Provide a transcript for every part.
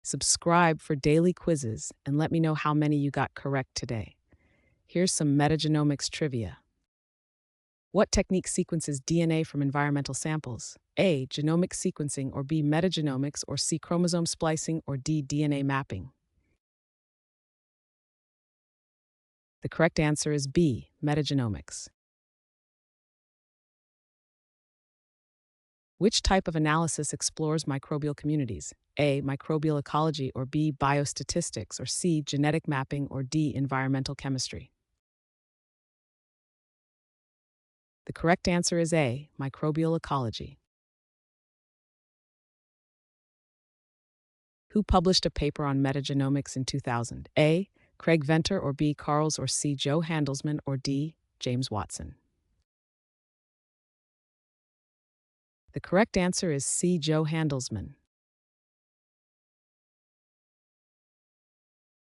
Subscribe for daily quizzes and let me know how many you got correct today. Here's some metagenomics trivia. What technique sequences DNA from environmental samples? A. Genomic sequencing, or B. Metagenomics, or C. Chromosome splicing, or D. DNA mapping? The correct answer is B. Metagenomics. Which type of analysis explores microbial communities? A. Microbial ecology, or B. Biostatistics, or C. Genetic mapping, or D. Environmental chemistry? The correct answer is A. Microbial ecology. Who published a paper on metagenomics in 2000? A. Craig Venter, or B. Carls, or C. Joe Handelsman, or D. James Watson? The correct answer is C. Joe Handelsman.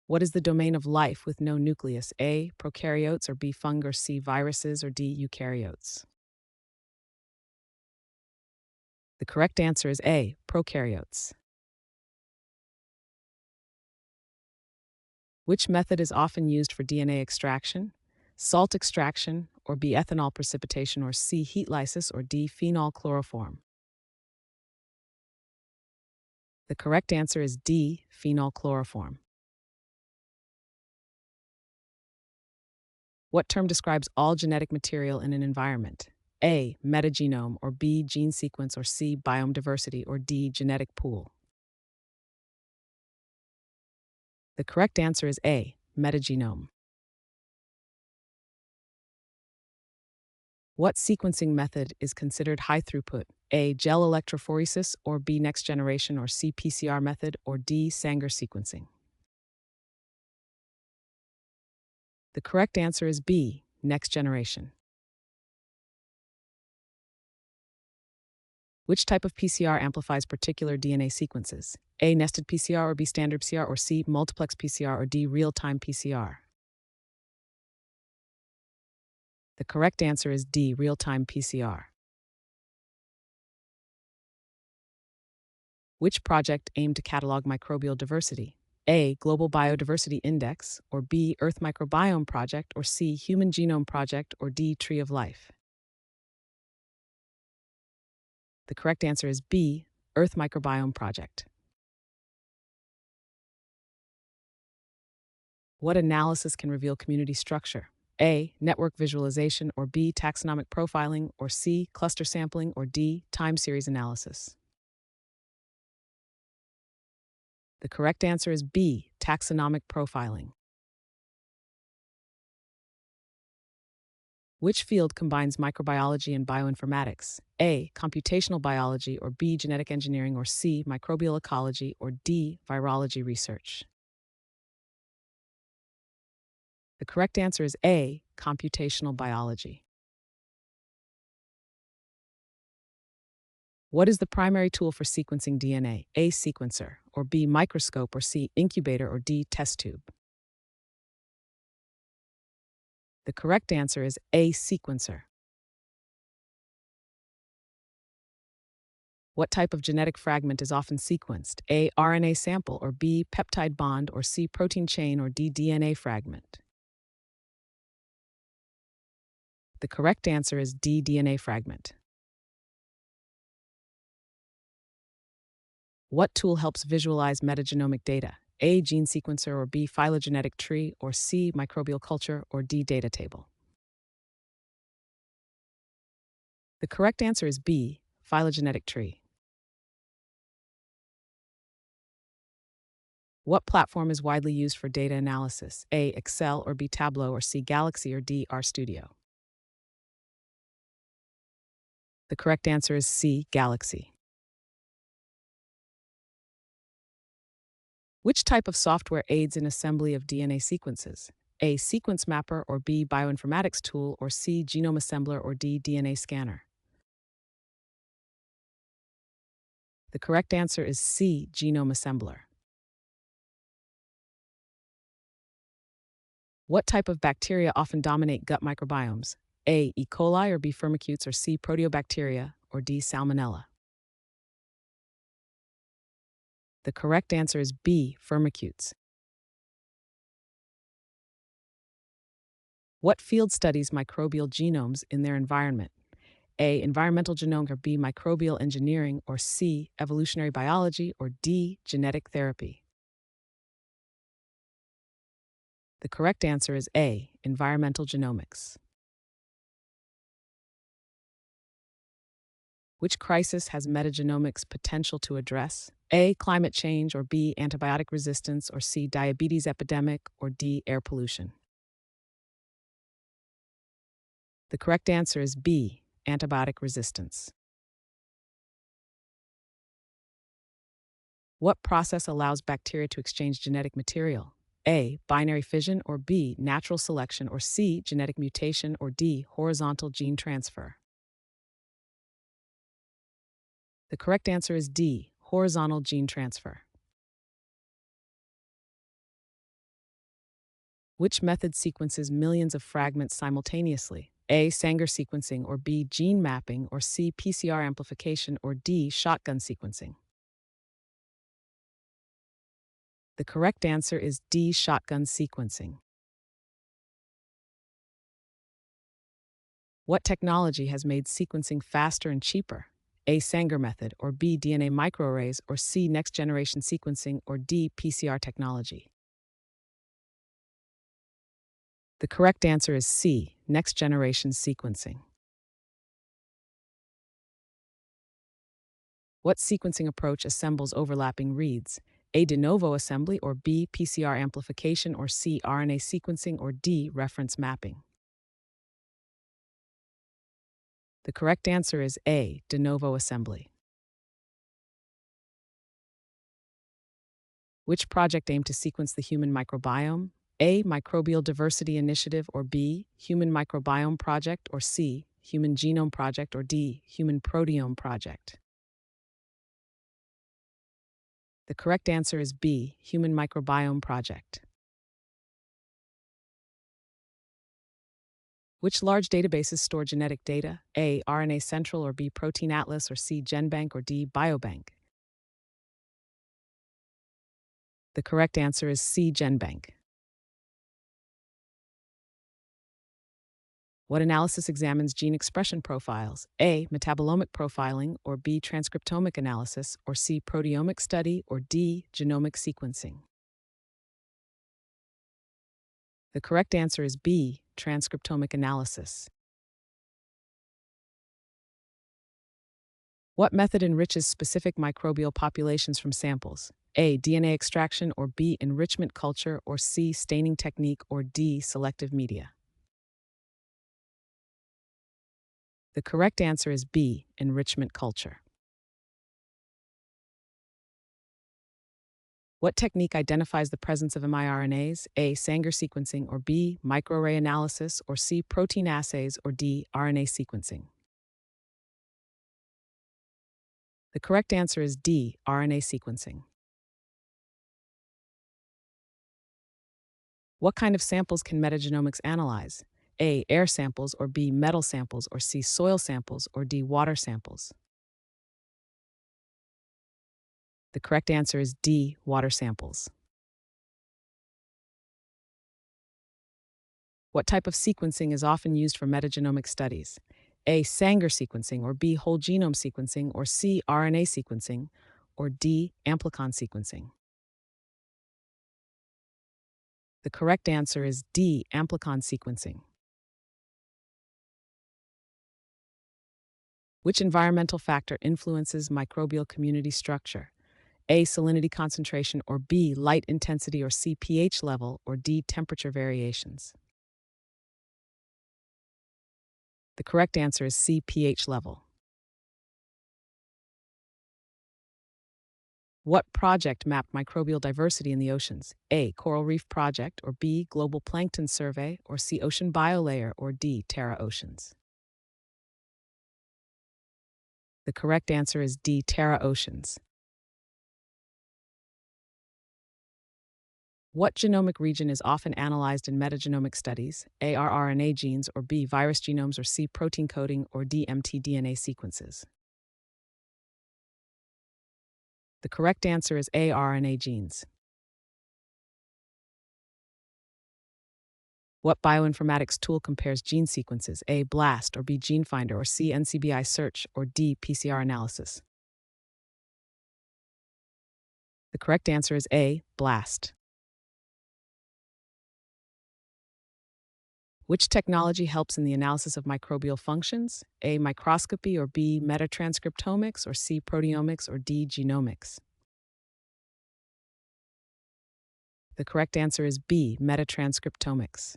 What is the domain of life with no nucleus? A. Prokaryotes, or B. Fungi, or C. Viruses, or D. Eukaryotes? The correct answer is A. Prokaryotes. Which method is often used for DNA extraction? Salt extraction, or B. Ethanol precipitation, or C. Heat lysis, or D. Phenol chloroform? The correct answer is D. Phenol chloroform. What term describes all genetic material in an environment? A. Metagenome, or B. Gene sequence, or C. Biome diversity, or D. Genetic pool? The correct answer is A. Metagenome. What sequencing method is considered high throughput? A. Gel electrophoresis, or B. Next generation, or C. PCR method, or D. Sanger sequencing? The correct answer is B. Next generation. Which type of PCR amplifies particular DNA sequences? A. Nested PCR, or B. Standard PCR, or C. Multiplex PCR, or D. Real-time PCR? The correct answer is D. Real-time PCR. Which project aimed to catalog microbial diversity? A. Global Biodiversity Index, or B. Earth Microbiome Project, or C. Human Genome Project, or D. Tree of Life? The correct answer is B. Earth Microbiome Project. What analysis can reveal community structure? A. Network visualization, or B. Taxonomic profiling, or C. Cluster sampling, or D. Time series analysis? The correct answer is B. Taxonomic profiling. Which field combines microbiology and bioinformatics? A. Computational biology, or B. Genetic engineering, or C. Microbial ecology, or D. Virology research? The correct answer is A. Computational biology. What is the primary tool for sequencing DNA? A. Sequencer, or B. Microscope, or C. Incubator, or D. Test tube? The correct answer is A. Sequencer. What type of genetic fragment is often sequenced? A. RNA sample, or B. Peptide bond, or C. Protein chain, or D. DNA fragment? The correct answer is D. DNA fragment. What tool helps visualize metagenomic data? A. Gene sequencer, or B. Phylogenetic tree, or C. Microbial culture, or D. Data table? The correct answer is B. Phylogenetic tree. What platform is widely used for data analysis? A. Excel, or B. Tableau, or C. Galaxy, or D. RStudio? The correct answer is C. Galaxy. Which type of software aids in assembly of DNA sequences? A. Sequence mapper, or B. Bioinformatics tool, or C. Genome assembler, or D. DNA scanner? The correct answer is C. Genome assembler. What type of bacteria often dominate gut microbiomes? A. E. coli, or B. Firmicutes, or C. Proteobacteria, or D. Salmonella? The correct answer is B, firmicutes. What field studies microbial genomes in their environment? A, environmental genomics, or B, microbial engineering, or C, evolutionary biology, or D, genetic therapy? The correct answer is A, environmental genomics. Which crisis has metagenomics potential to address? A, climate change, or B, antibiotic resistance, or C, diabetes epidemic, or D, air pollution? The correct answer is B, antibiotic resistance. What process allows bacteria to exchange genetic material? A, binary fission, or B, natural selection, or C, genetic mutation, or D, horizontal gene transfer? The correct answer is D, horizontal gene transfer. Which method sequences millions of fragments simultaneously? A, Sanger sequencing, or B, gene mapping, or C, PCR amplification, or D, shotgun sequencing? The correct answer is D, shotgun sequencing. What technology has made sequencing faster and cheaper? A, Sanger method, or B, DNA microarrays, or C, next-generation sequencing, or D, PCR technology? The correct answer is C, next-generation sequencing. What sequencing approach assembles overlapping reads? A, de novo assembly, or B, PCR amplification, or C, RNA sequencing, or D, reference mapping? The correct answer is A, de novo assembly. Which project aimed to sequence the human microbiome? A, Microbial Diversity Initiative, or B, Human Microbiome Project, or C, Human Genome Project, or D, Human Proteome Project? The correct answer is B, Human Microbiome Project. Which large databases store genetic data? A, RNA Central, or B, Protein Atlas, or C, GenBank, or D, Biobank? The correct answer is C, GenBank. What analysis examines gene expression profiles? A, metabolomic profiling, or B, transcriptomic analysis, or C, proteomic study, or D, genomic sequencing? The correct answer is B, transcriptomic analysis. What method enriches specific microbial populations from samples? A, DNA extraction, or B, enrichment culture, or C, staining technique, or D, selective media? The correct answer is B, enrichment culture. What technique identifies the presence of miRNAs? A, Sanger sequencing, or B, microarray analysis, or C, protein assays, or D, RNA sequencing? The correct answer is D, RNA sequencing. What kind of samples can metagenomics analyze? A, air samples, or B, metal samples, or C, soil samples, or D, water samples? The correct answer is D, water samples. What type of sequencing is often used for metagenomic studies? A, Sanger sequencing, or B, whole genome sequencing, or C, RNA sequencing, or D, amplicon sequencing? The correct answer is D, amplicon sequencing. Which environmental factor influences microbial community structure? A, salinity concentration, or B, light intensity, or C, pH level, or D, temperature variations? The correct answer is C, pH level. What project mapped microbial diversity in the oceans? A, Coral Reef Project, or B, Global Plankton Survey, or C, Ocean Biolayer, or D, Terra Oceans? The correct answer is D, Terra Oceans. What genomic region is often analyzed in metagenomic studies? A, rRNA genes, or B, virus genomes, or C, protein coding, or D, mtDNA sequences? The correct answer is A, RNA genes. What bioinformatics tool compares gene sequences? A, BLAST, or B, GeneFinder, or C, NCBI Search, or D, PCR analysis? The correct answer is A, BLAST. Which technology helps in the analysis of microbial functions? A, microscopy, or B, metatranscriptomics, or C, proteomics, or D, genomics? The correct answer is B, metatranscriptomics.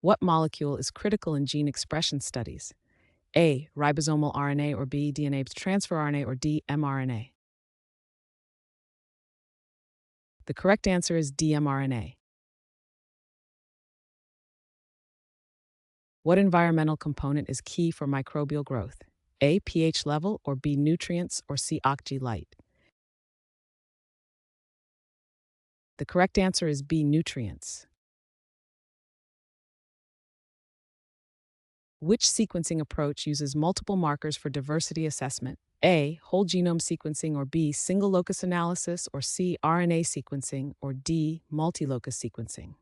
What molecule is critical in gene expression studies? A, ribosomal RNA, or B, DNA transfer RNA, or D, mRNA? The correct answer is D, mRNA. What environmental component is key for microbial growth? A, pH level, or B, nutrients, or C, oxygen light? The correct answer is B, nutrients. Which sequencing approach uses multiple markers for diversity assessment? A, whole genome sequencing, or B, single locus analysis, or C, RNA sequencing, or D, multi-locus sequencing?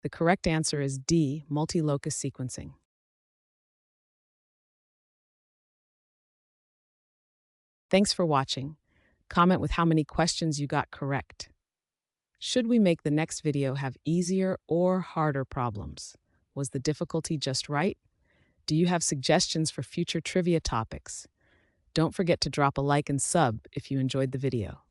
The correct answer is D, multi-locus sequencing. Thanks for watching. Comment with how many questions you got correct. Should we make the next video have easier or harder problems? Was the difficulty just right? Do you have suggestions for future trivia topics? Don't forget to drop a like and sub if you enjoyed the video.